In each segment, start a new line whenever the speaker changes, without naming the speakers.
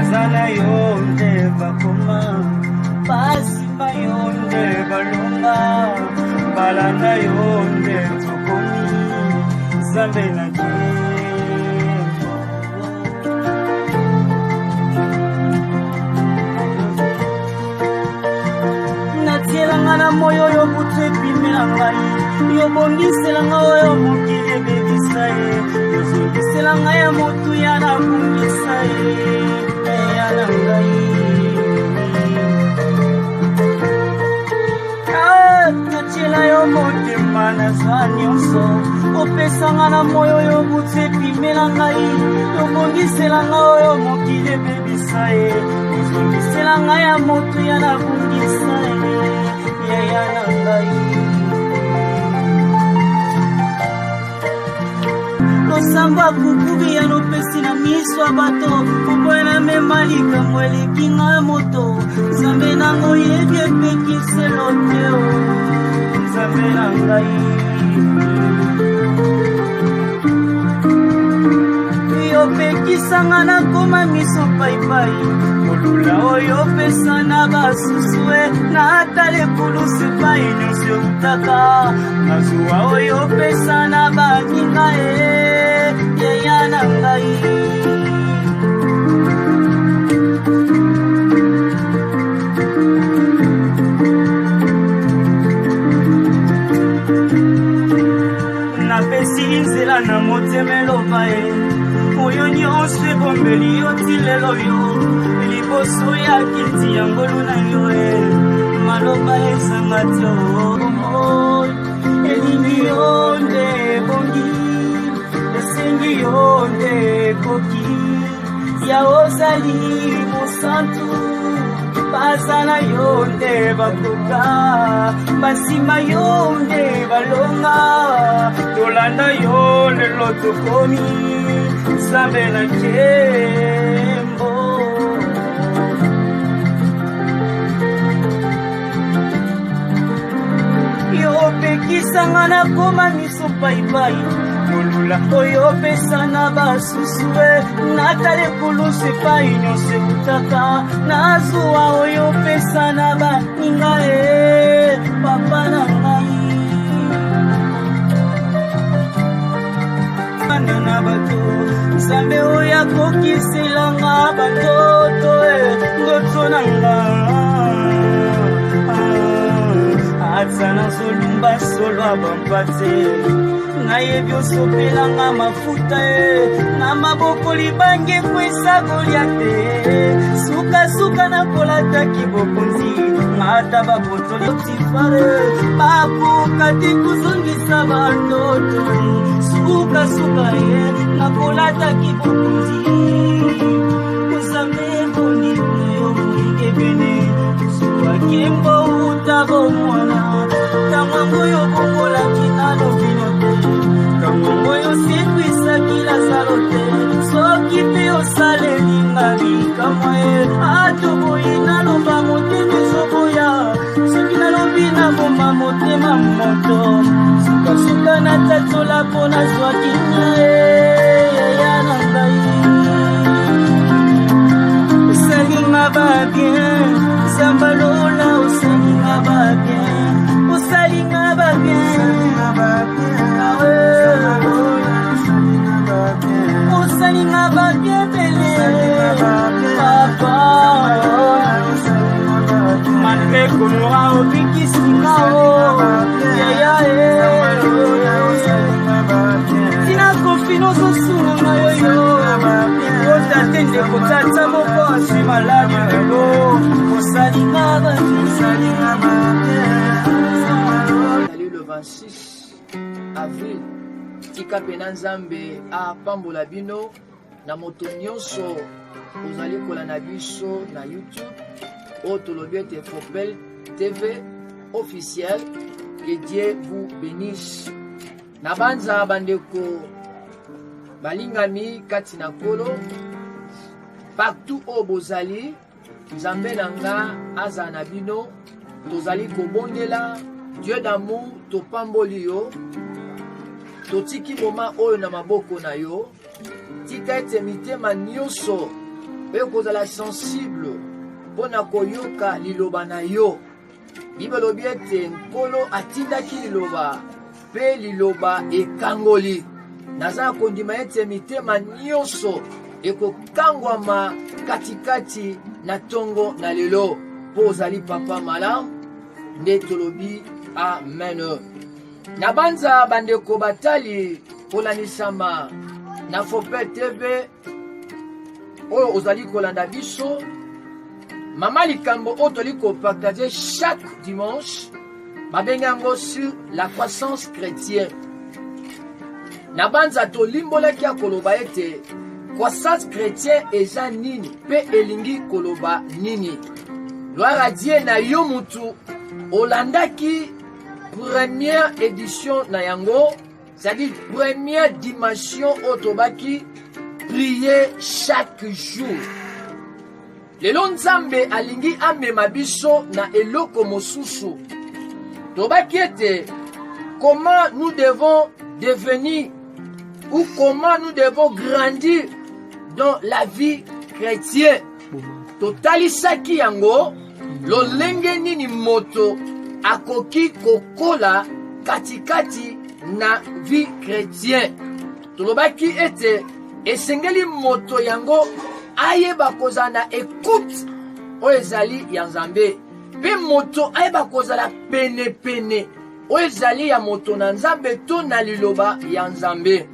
bazana yonde bakoma basima yonde balonga balanda yonde tukomi zambe na natielanga moyo yo butrepi melangai yo bongiselanga oyo mokili ebebisa ye yozongiselanga ya motu ya nakungisa ye ya na ngai totiela yo motema naza nyonso opesanga na moyo yo butrepi melangai yobongiselanga oyo mokili ebebisa ye yozongiselanga ya motu ya nakungisa ye ya na ngai losamba kukubi ya nopesi na miso ya bato kokwena mema likambo elekinga moto nzambe nango yebi epekiselo te o nzambe na ngai yopekisanga nakoma miso paipai kolula oyo opesa na basusue natala ekulusu epai nyonso eutaka nazuwa oyo opesa na baninga yeya na ngai napesi nzela na motema eloba ye oyo nyonso ebombeli yo ti lelo yo liboso ya kiti ya ngolu na yo maloba ezanga te elingi yo nde ebongi esengi yo nde ekoki ya ozali mosantu baza na yo nde bakoka basima yo nde balonga tolanda yo lelo tokomi nzambe na nkembo yo opekisanga nakoma miso paipai kolula oyo opesa na basusue natala ekulusu epai nyonso eutaka nazuwa oyo opesa na baninga papa na ngai na bato nzambe oyo akokiselanga batoto ndoto na nga aza nazolumba solo abampate nayebi osopelanga mafuta na maboko libangi ekwesakolia te sukasuka nakolataki bokonzi ngata babotoli otifare bakoka te kozongisa batoto sukasuka ye nakolataki bokonzi kozambe bonikoyo moikebene suwakembo utabo mwana tango yo bokolaki nalobino te tango yo sekwisaki lazaro te soki mpe osalelinga bikamwa atoboyi naloba motema ezoboya soki nalobi nabomba motema moto sukasuka natatola mpo nazwaki ya na ngai osalinga babien zambalola osalinga babien osalinga babien osalinga babien bele papa malgré konora obikisinga yaya tina kofino zosunga yoyo otate ndeko tata moko asi maladi lelo osalinga
le 26 avril tika pena nzambe apambola bino na moto nyonso ozali kolanda biso na YouTube oyo tolobi ete Fopel TV officiel. Que Dieu vous bénisse. Nabanza bandeko balingami kati na kolo partout au bozali nzambe nanga aza na bino tozali kobondela Dieu d'amour topamboli yo totiki moma oyo na maboko na yo tika ete mitema nyonso ekozala sensible mpona koyoka liloba na yo. Bible elobi ete nkolo atindaki liloba mpe liloba ekangoli. Naza kondima ete mitema nyonso ekokangwama katikati na tongo na lelo mpo ozali papa malamu nde tolobi amen. Na banza bandeko batali kolanisama na Fopet TV oyo ozali kolanda biso, mama likambo oyo toli kopartage chaque dimanche babengi yango sur la croissance chrétienne. Na banza tolimbolaki ya koloba ete croissance chrétienne eza nini pe elingi koloba nini. Gloire à Dieu na yo mutu olandaki première édition na yango, c'est-à-dire première dimension otobaki prier chaque jour. Lelo Nzambe alingi amema biso na eloko mosusu. Tobaki ete comment nous devons devenir ou comment nous devons grandir dans la vie chrétienne. Totalisaki yango lolenge nini moto akoki kokola katikati na vie chrétienne. Tolobaki ete esengeli moto yango ayeba kozana écoute oyo ezali ya Nzambe, pe moto ayeba kozala pene pene oyo ezali ya moto na Nzambe to na liloba ya Nzambe.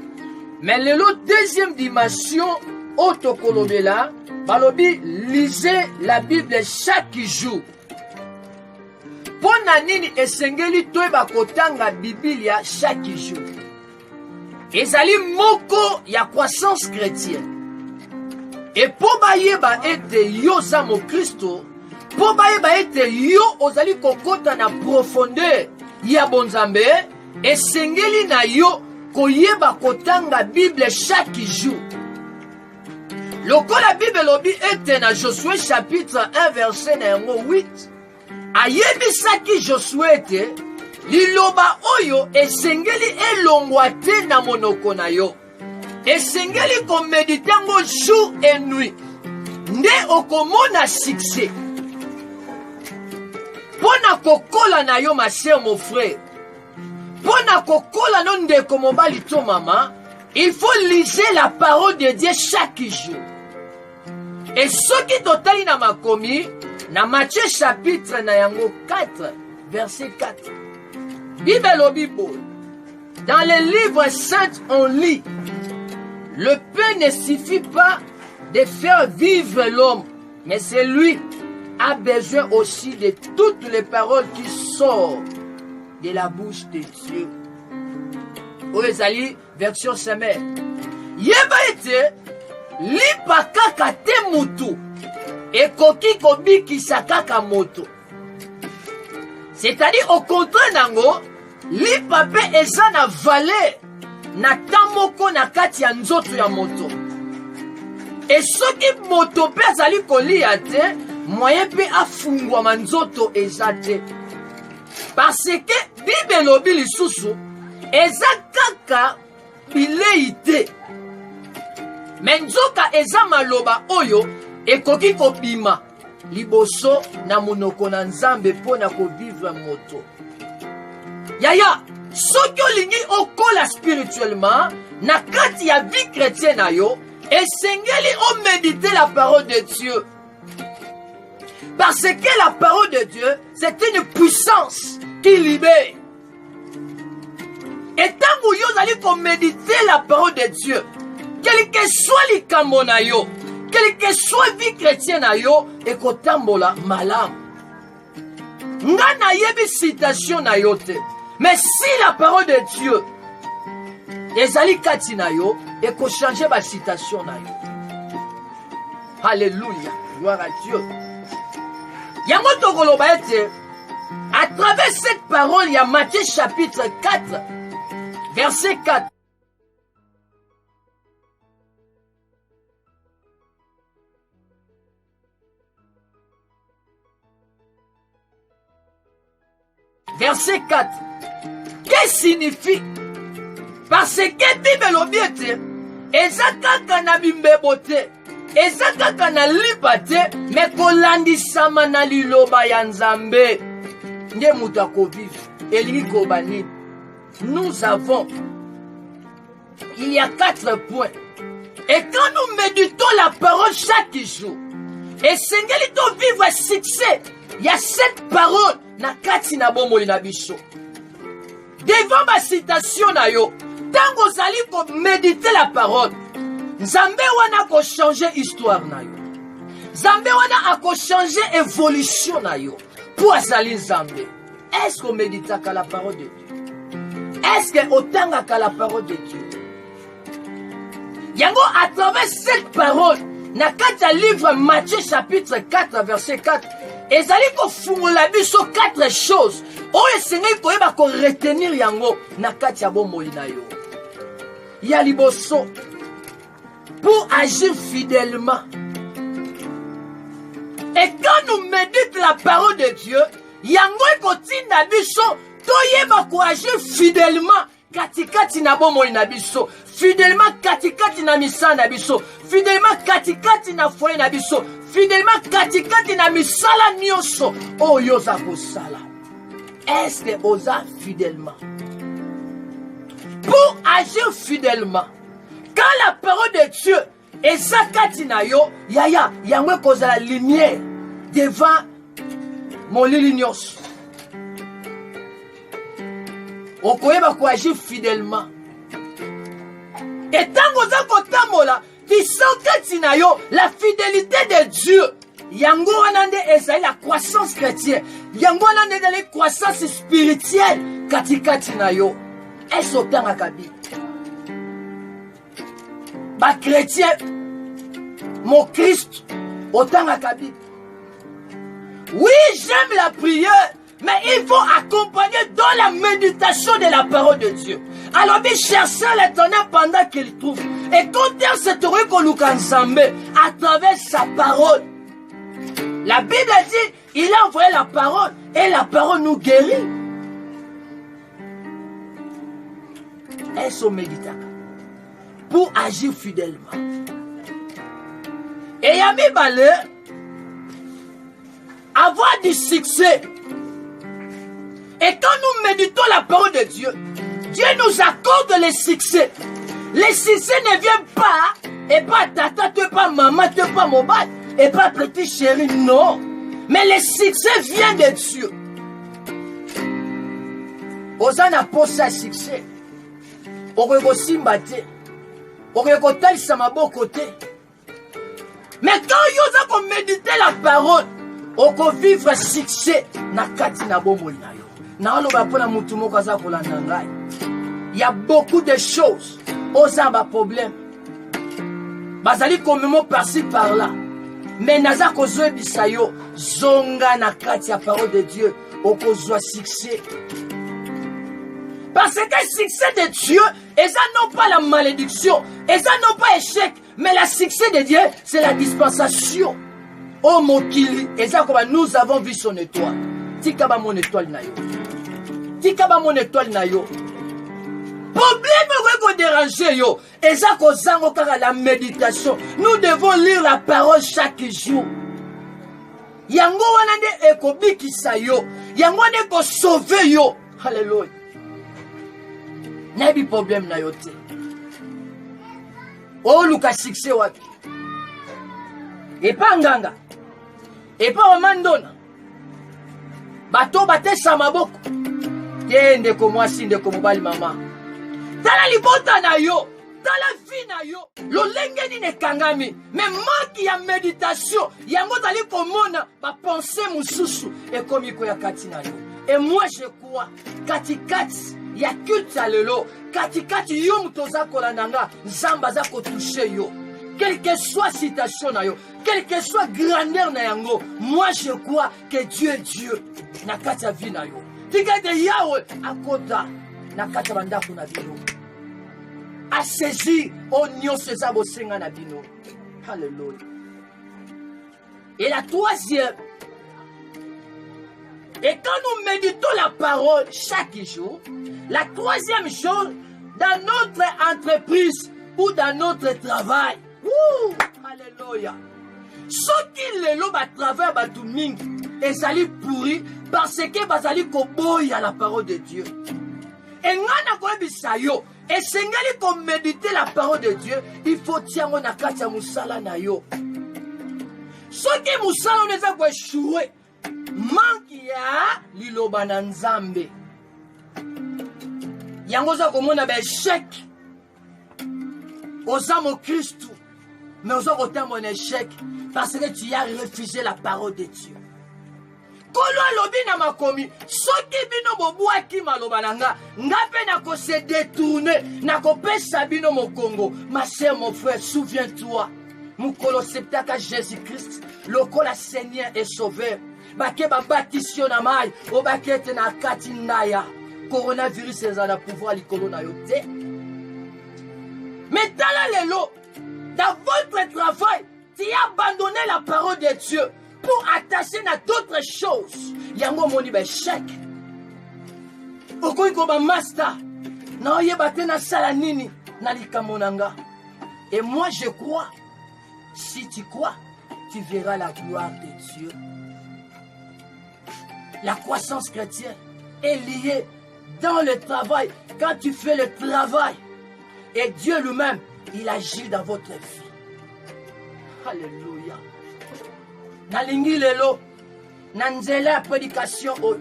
Mais lelo deuxième dimension otokolobela balobi lisez la Bible chaque jour. Pona nini esengeli toyeba kotanga Biblia chaque jour? Ezali moko ya croissance chrétienne. Et po bayeba ete yo za mo Kristo, po bayeba ete yo ozali kokota na profondeur ya bonzambe, esengeli na yo koyeba kotanga Bible chaque jour. Lokola Bible lobi ete na Josué chapitre 1 verset na yango 8, ayebisaki Josué ete liloba oyo esengeli elongwa te na monoko na yo. Esengeli komedite yango jour et nuit. Nde okomona succès. Pona kokola na yo ma sœur, mon frère. Pona kokola no ndeko mobali to mama, il faut liser la parole de Dieu chaque jour. Et ce qui totali na makomi, na Matthieu chapitre na yango 4, verset 4. Bible obibo. Dans les livres saints, on lit: le pain ne suffit pas de faire vivre l'homme, mais c'est lui a besoin aussi de toutes les paroles qui sortent de la bouche de Dieu. Oezali, version semaine. Yeba ete, lipa kaka te mutu, et koki kobiki sakaka moto. C'est-à-dire, au contraire nango, lipa pe eza na valeur, na tamoko na kati ya nzoto ya moto. Et soki moto pe azali kolia te, moyen pe afungwa nzoto eza te. Parce que Bible lobi lisusu eza kaka bilei te. Mais nzoka eza maloba oyo ekoki kobima liboso na monoko na Nzambe pona ko vivre moto. Yaya, soki olingi okola spirituellement na kati ya vie chrétienne na yo, esengeli o méditer la parole de Dieu. Parce que la parole de Dieu, c'est une puissance qui libère. Et tant que vous allez méditer la parole de Dieu, quel que soit likambo na yo, quel que soit vie chrétienne na yo, et kotambola malam. Nga na yebi citation na yo te. Mais si la parole de Dieu ezali kati na yo, et ko changer ba citation na yo. Alléluia, gloire à Dieu. Yango tokoloba ete, à travers cette parole, il y a Matthieu chapitre 4, verset 4. Verset 4. Qu'est-ce signifie? Parce que Bible lobi ete, eza kaka na bimbebo te. eza kaka na lipa te me kolandisama na liloba ya Nzambe nde mutu akovivre elingi koba nini. Nous avons, il y a 4 points. Et quand nous méditons la parole chaque jour, et sengeli to vivre succès, il y a 7 paroles na kati na bomoi na biso. Devant ma citation na yo, tango zali ko méditer la parole, Nzambe wana ko changer histoire na yo. Nzambe wana a ko changer évolution na yo. Pour azali Nzambe, est-ce qu'on médite à la parole de Dieu? Est-ce que autant qu'à la parole de Dieu? Yango à travers cette parole, na kati livre Matthieu chapitre 4 verset 4, ezali ko fungula biso 4 choses. Oyo Seigneur ko yeba ko retenir yango na kati ya bomoi na yo. Ya liboso pour agir fidèlement. Et quand nous méditons la parole de Dieu, yango ekotinda biso toyeba ko agir fidèlement katikati na bomoi na biso, fidèlement katikati na misala na biso, fidèlement katikati na foyer na biso, fidèlement katikati na misala nyonso oyo za kosala. Est-ce que oza fidèlement? Pour agir fidèlement, quand la parole de Dieu est sakati na yo, yaya yango kozala lumière devant mon lili nyonso. Okoyeba ko agir fidèlement. Et tango za kotambola, tisokati na yo la fidélité de Dieu. Yango wana nde ezali la croissance chrétienne. Yango wana nde ezali croissance spirituelle katikati na yo. Est-ce otanga kabi? Ba chrétien, mon Christ, otanga kabi. Oui, j'aime la prière, mais il faut accompagner dans la méditation de la parole de Dieu. Alors, il chercher l'éternel pendant qu'il trouve. Et quand il se trouve qu'on Nzambe à travers sa parole. La Bible dit, il a envoyé la parole et la parole nous guérit. Est-ce au méditant pour agir fidèlement? Et Yami Balé, avoir du succès. Et quand nous méditons la parole de Dieu, Dieu nous accorde les succès. Les succès ne viennent pas, et pas tata, tu pas maman, tu pas mobile, et pas petit chéri, non. Mais les succès viennent de Dieu. Osana pose un succès. Orego simbate. Orego tali samabo côté. Mais quand vous avez médité la parole, on peut vivre succès na kati na bomo na yo. Na oloba pona mutu moko aza kolanda ngai. Il y a beaucoup de choses. Oza ba problème. Bazali komemo par-ci par-là. Mais naza kozwe bisayo zonga na kati ya parole de Dieu, okozwa succès. Parce que le succès de Dieu, et ça non pas la malédiction, et ça non pas échec, mais le succès de Dieu, c'est la dispensation. Oh mon kili, et ça comme nous avons vu son étoile. Tikaba mon étoile na yo. Tikaba mon étoile na yo. Problème vous déranger yo. Et ça kozango kaka la méditation. Nous devons lire la parole chaque jour. Yango wana de ekobikisa yo. Yango wana ko sauver yo. Alléluia. Nabi problème na yo te. Oh luka succès wapi. Et pas nganga. Et pas omandona. Bato batesa maboko. Kende ko mwasi ndeko mobali mama. Tala libota na yo. Tala vie na yo. Lolenge ni ne kangami. Mais manki ya méditation. Yango tali komona ba pensée mususu. Et comme iko ya kati na yo. Et moi je crois. Kati kati. Ya culte ya lelo. Kati kati yo mutoza kolandanga. Nzamba za ko toucher yo. Quelle que soit situation na yo. Quelle que soit grandeur na yango. Moi je crois que Dieu est Dieu. Na kati ya vie na yo. Tika de Yahweh akota. Na kati ya bandako na bino. A saisir au nion César Senga na bino. Alléluia. Et la troisième. Et quand nous méditons la parole chaque jour, la troisième chose, dans notre entreprise ou dans notre travail. Alléluia. Alléluia. Ce qui lelo ba travers ba tout mingi ezali pourri parce que bazali koboya la parole de Dieu. Et ngana ko bisayo et sengeli ko méditer la parole de Dieu, il faut tiango na kati ya musala na yo. Ce qui musala on eza ko échouer manki ya liloba na Nzambe. Yango za komona ba échec. Osa mon Christ, mais osa kote mon échec parce que tu as refusé la parole de Dieu. Kolo alobi na makomi, soki bino bobuaki maloba nanga, ngape na ko se détourner, na ko pesa bino mo Congo. Ma sœur, mon frère, souviens-toi, mukolo septaka Jésus-Christ, lokola Seigneur et Sauveur. Bake ba baptisio na mai, o bakete na kati ndaya. Coronavirus ezala pouvoir likolo na yo te. Mais dans l'élo, dans votre travail, tu as abandonné la parole de Dieu pour attacher à d'autres choses. Yango moni ba échec. Okoy ko ba master. Na oyebate na sala nini na likambo nanga. Et moi je crois, si tu crois, tu verras la gloire de Dieu. La croissance chrétienne est liée dans le travail. Quand tu fais le travail, et Dieu lui-même, il agit dans votre vie. Alléluia. Nalingi lelo, nanzela prédication oyo,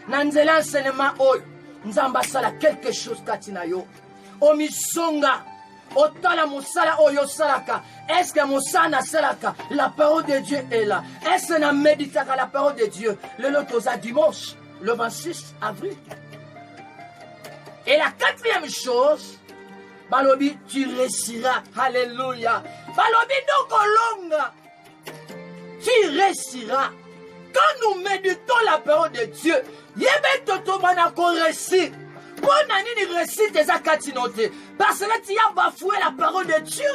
nanzela enseignement oyo, nzamba sala quelque chose katina yo. Omisonga, otala musala oyo salaka. Est-ce que musana salaka, la parole de Dieu est là? Est-ce que na méditaka la parole de Dieu? Lelo toza dimanche, le 26 avril. Et la quatrième chose, Balobi, tu réussiras. Alléluia. Balobi, non kolonga. Tu réussiras. Quand nous méditons la parole de Dieu, yebe totomana ko réussir. Pour nani ni réussir tes akatinote. Parce que tu as bafoué la parole de Dieu.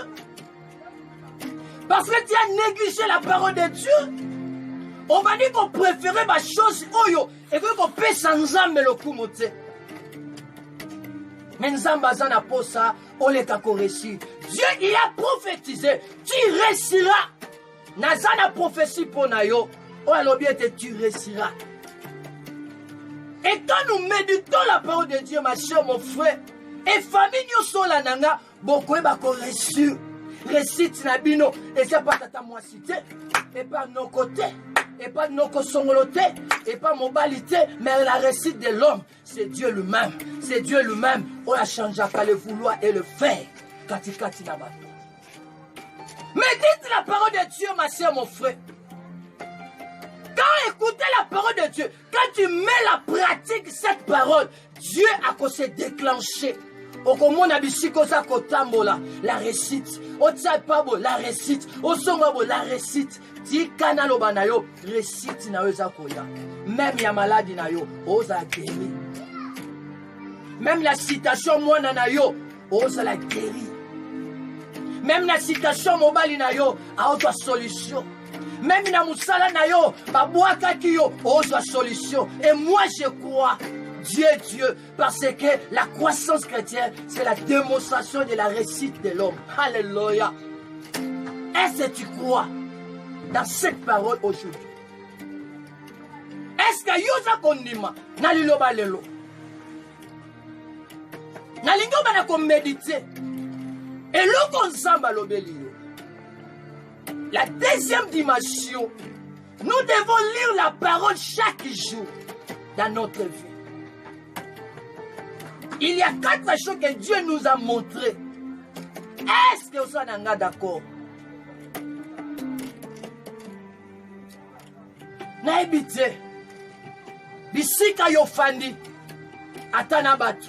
Parce que tu as négligé la parole de Dieu. On va dire qu'on préférait ma chose oyo et qu'on peut sans âme le kumote. Mais Nzambazana posa, on les a réussi. Dieu, il a prophétisé. Tu réussiras. Nazana prophétie pour Nayo. Oh, alors bien, tu réussiras. Et quand nous méditons la parole de Dieu, ma soeur, mon frère, et famille, nous sommes là, nanga, beaucoup de réussir. Réussite nabino, et c'est pas tata moi cité, et pas nos côtés. Et pas nos songoloté, et pas mobilité, mais la réussite de l'homme, c'est Dieu lui-même. C'est Dieu lui-même. On a changé à le vouloir et le faire. Kati nabato. Médite la parole de Dieu, ma soeur, mon frère. Quand écoutez la parole de Dieu, quand tu mets la pratique cette parole, Dieu a qu'à se déclencher. Au comment la réussite. Au tsapabo, la réussite. Au somabo, la réussite. Ti kanalo banayo, réussite na yoza koya. Même ya maladie na yo, oza guéri. Même la citation moi na yo, oza la guéri. Même la citation mobali na yo, a autre solution. Même na musala na yo, babwaka kiyo, oza solution. Et moi je crois, Dieu, parce que la croissance chrétienne, c'est la démonstration de la réussite de l'homme. Alléluia. Est-ce que tu crois dans cette parole aujourd'hui? Est-ce que yoza kondima na liloba lelo? Na lingo bana ko méditer. Et loko nzamba lobeli yo. La deuxième dimension, nous devons lire la parole chaque jour dans notre vie. Il y a 4 choses que Dieu nous a montrées. Est-ce que vous êtes d'accord? Naibite bisika yo fandi ata na batu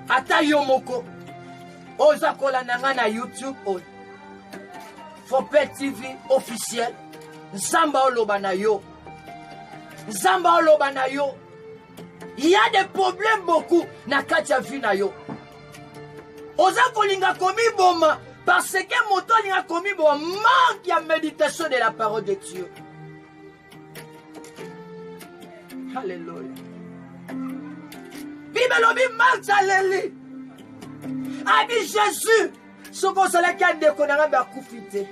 ata yo moko oza kola nanga na YouTube oyo Fopet TV officiel Nzamba oloba na yo Nzamba oloba na yo. Il y a des problèmes beaucoup na kati ya vie na yo. Oza kolinga komi boma parce que moto linga komi boma manque ya méditation de la parole de Dieu. Alléluia. Bible obi Marc aleli. Abi Jésus, soko sala ka de konanga ba kufite.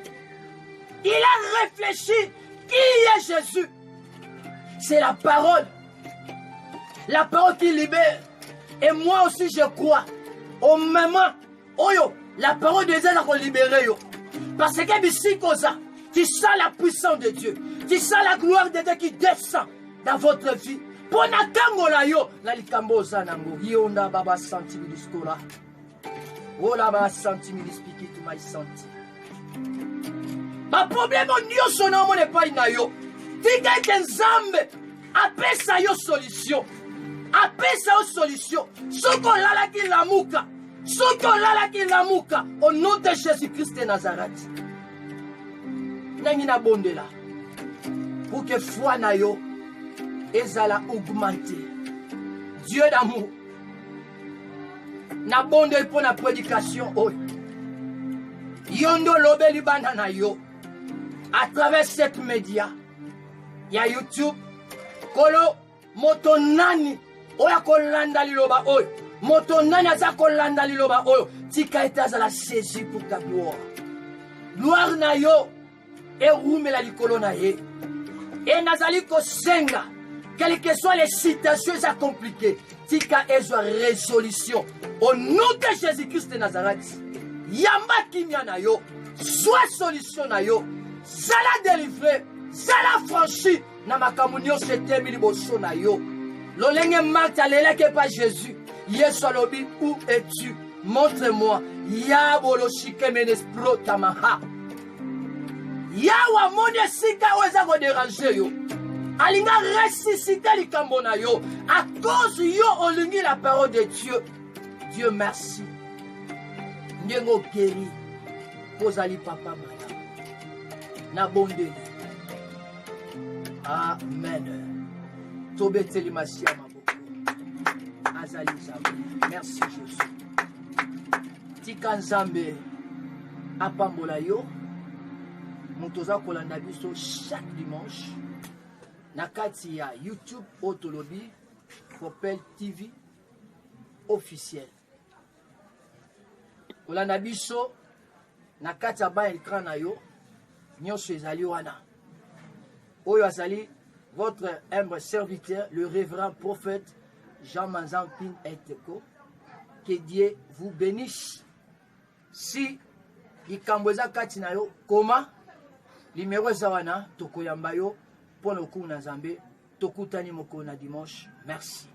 Il a réfléchi. Qui est Jésus? C'est la parole. La parole qui libère. Et moi aussi je crois. Au moment, oyo, la parole de Dieu va libérer. Parce que ici, tu sens la puissance de Dieu. Tu sens la gloire de Dieu qui descend dans votre vie. Pour natangola yo, na likambo zanango. Yonda baba senti midiskola. Ola ba senti midispiki tu mai senti. Ma problème nyonso na mone pa na yo. Tika ke nzambe apesa yo solution. Apesa yo solution. Soko lala ki lamuka. Soko lala ki lamuka. Au nom de Jésus-Christ de Nazareth. Nangi na bondela. Pour que foi na yo ezala augmenter. Dieu d'amour. Na bonde pour la prédication. Yondo lobe libana na yo. À travers cette média. Il y a YouTube. Kolo motonani. Oya kolanda liloba oy. Motonani aza kolanda liloba oy. Tika etaza la saisie pour ta gloire. Gloire na yo. Et roumela likolo na ye. Et nazali ko senga. Quelles que soient les situations compliquées, tika ezo résolution. Au nom de Jésus-Christ de Nazareth, yamba kimia na yo, soit solution na yo, zala délivré, zala franchi, na makamunyo sete miliboso na yo. Lolenge Marthe aleleke pa Jésus, Yesu alobi, où es-tu? Montre-moi. Yabolo shike menespro tamaha. Yawa mone sika weza ko déranger yo. Alinga ressusciter likambo na yo. À cause yo olingi la parole de Dieu. Dieu merci. Ndengo guéri. Kozali papa maya. Na bondeli. Amen. Tobeteli masia maboko. Azali Nzambe. Merci Jésus. Tika Nzambe apambola yo. Mutoza kolanda biso chaque dimanche. Nakati ya YouTube Otolobi Propel TV officiel. Kolanda biso nakati ya ba écran na yo nyonso ezali wana. Oyo azali votre humble serviteur, le révérend prophète Jean Manzan Pin Eteko. Que Dieu vous bénisse. Si ikamboza kati na yo comment numéro zawana tokoyamba yo pour le coup na Nzambe tokutani moko na dimanche. Merci.